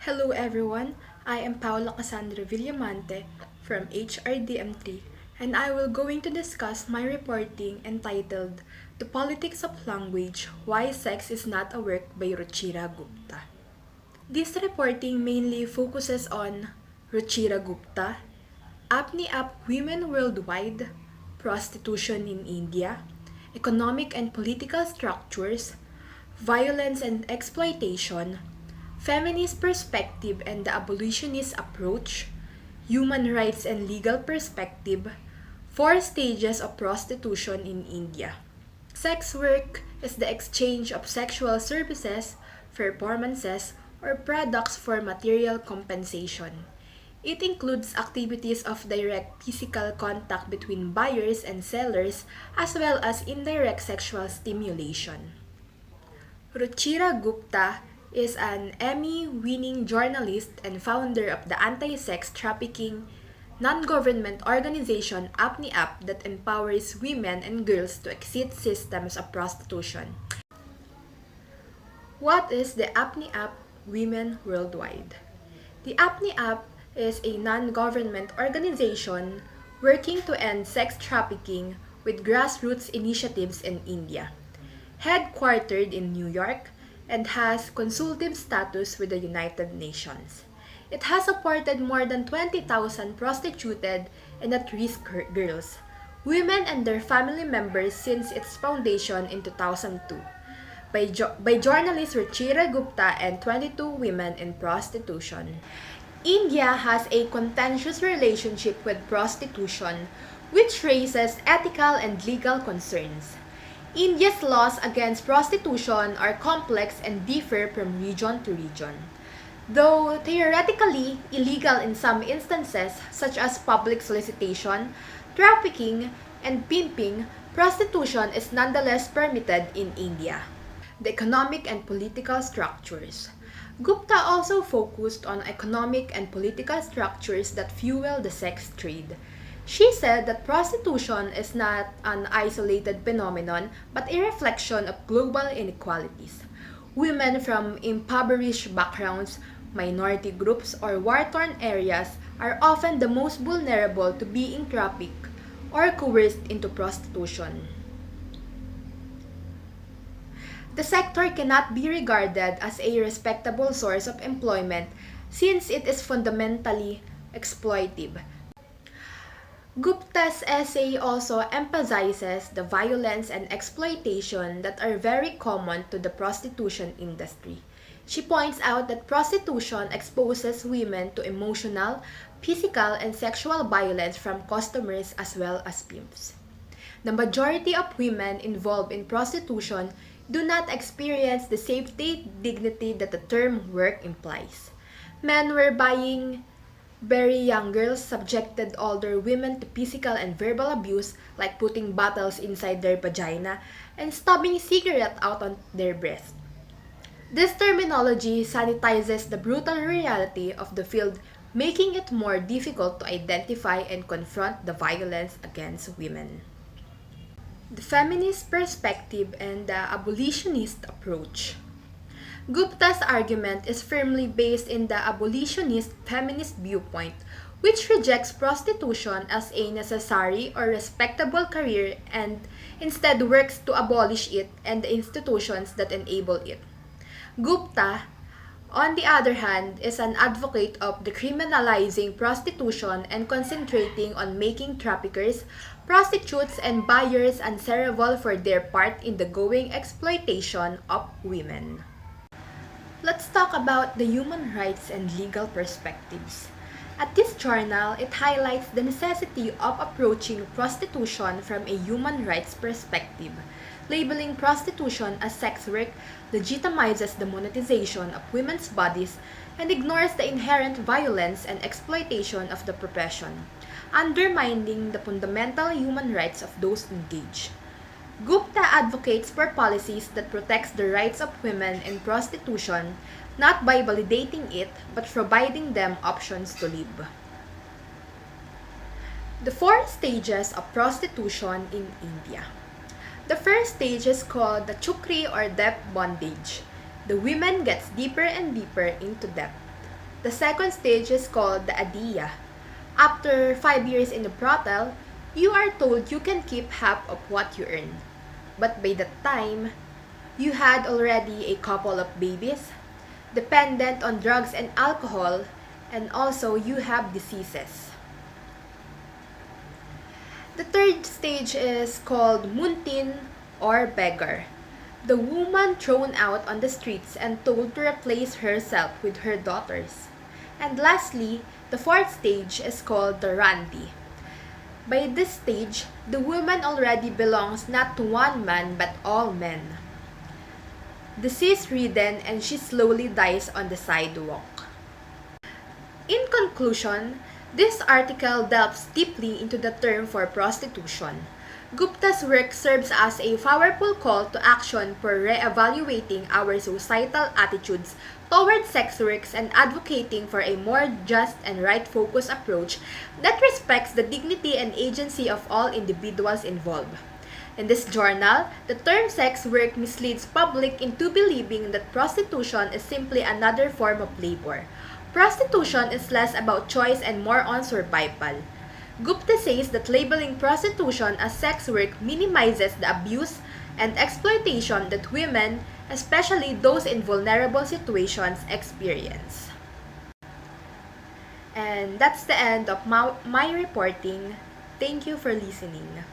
Hello everyone, I am Paula Cassandra Villamante from HRDM3 and I will going to discuss my reporting entitled The Politics of Language, Why Sex is Not a Work by Ruchira Gupta. This reporting mainly focuses on Ruchira Gupta, Apni-Up Women Worldwide, Prostitution in India, Economic and Political Structures, Violence and Exploitation, Feminist Perspective and the Abolitionist Approach, Human Rights and Legal Perspective, Four Stages of Prostitution in India. Sex work is the exchange of sexual services, performances, or products for material compensation. It includes activities of direct physical contact between buyers and sellers as well as indirect sexual stimulation. Ruchira Gupta is an Emmy-winning journalist and founder of the anti-sex trafficking non-government organization Apni-Up that empowers women and girls to exit systems of prostitution. What is the Apni-Up Women Worldwide? The Apni-Up is a non-government organization working to end sex trafficking with grassroots initiatives in India. Headquartered in New York and has consultative status with the United Nations. It has supported more than 20,000 prostituted and at-risk girls, women and their family members since its foundation in 2002 by journalist Ruchira Gupta and 22 women in prostitution. India has a contentious relationship with prostitution, which raises ethical and legal concerns. India's laws against prostitution are complex and differ from region to region. Though theoretically illegal in some instances, such as public solicitation, trafficking, and pimping, prostitution is nonetheless permitted in India. The economic and political structures. Gupta also focused on economic and political structures that fuel the sex trade. She said that prostitution is not an isolated phenomenon but a reflection of global inequalities. Women from impoverished backgrounds, minority groups, or war-torn areas are often the most vulnerable to being trafficked or coerced into prostitution. The sector cannot be regarded as a respectable source of employment since it is fundamentally exploitative. Gupta's essay also emphasizes the violence and exploitation that are very common to the prostitution industry. She points out that prostitution exposes women to emotional, physical, and sexual violence from customers as well as pimps. The majority of women involved in prostitution do not experience the safety dignity that the term work implies. Men were buying very young girls, subjected older women to physical and verbal abuse like putting bottles inside their vagina and stubbing cigarette out on their breast. This terminology sanitizes the brutal reality of the field, making it more difficult to identify and confront the violence against women. The feminist perspective and the abolitionist approach. Gupta's argument is firmly based in the abolitionist feminist viewpoint, which rejects prostitution as a necessary or respectable career and instead works to abolish it and the institutions that enable it. Gupta, on the other hand, is an advocate of decriminalizing prostitution and concentrating on making traffickers, prostitutes, and buyers answerable for their part in the going exploitation of women. Let's talk about the human rights and legal perspectives. At this journal, it highlights the necessity of approaching prostitution from a human rights perspective. Labeling prostitution as sex work legitimizes the monetization of women's bodies and ignores the inherent violence and exploitation of the profession, undermining the fundamental human rights of those engaged. Gupta advocates for policies that protects the rights of women in prostitution, not by validating it, but providing them options to live. The four stages of prostitution in India. The first stage is called the chukri or debt bondage. The women gets deeper and deeper into debt. The second stage is called the Adiya. After 5 years in the brothel, you are told you can keep half of what you earn. But by that time, you had already a couple of babies, dependent on drugs and alcohol, and also you have diseases. The third stage is called Muntin or beggar. The woman thrown out on the streets and told to replace herself with her daughters. And lastly, the fourth stage is called the Randi. By this stage, the woman already belongs not to one man but all men. Disease-ridden, and she slowly dies on the sidewalk. In conclusion, this article delves deeply into the term for prostitution. Gupta's work serves as a powerful call to action for re-evaluating our societal attitudes toward sex works and advocating for a more just and right-focused approach that respects the dignity and agency of all individuals involved. In this journal, the term sex work misleads public into believing that prostitution is simply another form of labor. Prostitution is less about choice and more on survival. Gupta says that labeling prostitution as sex work minimizes the abuse and exploitation that women, especially those in vulnerable situations, experience. And that's the end of my reporting. Thank you for listening.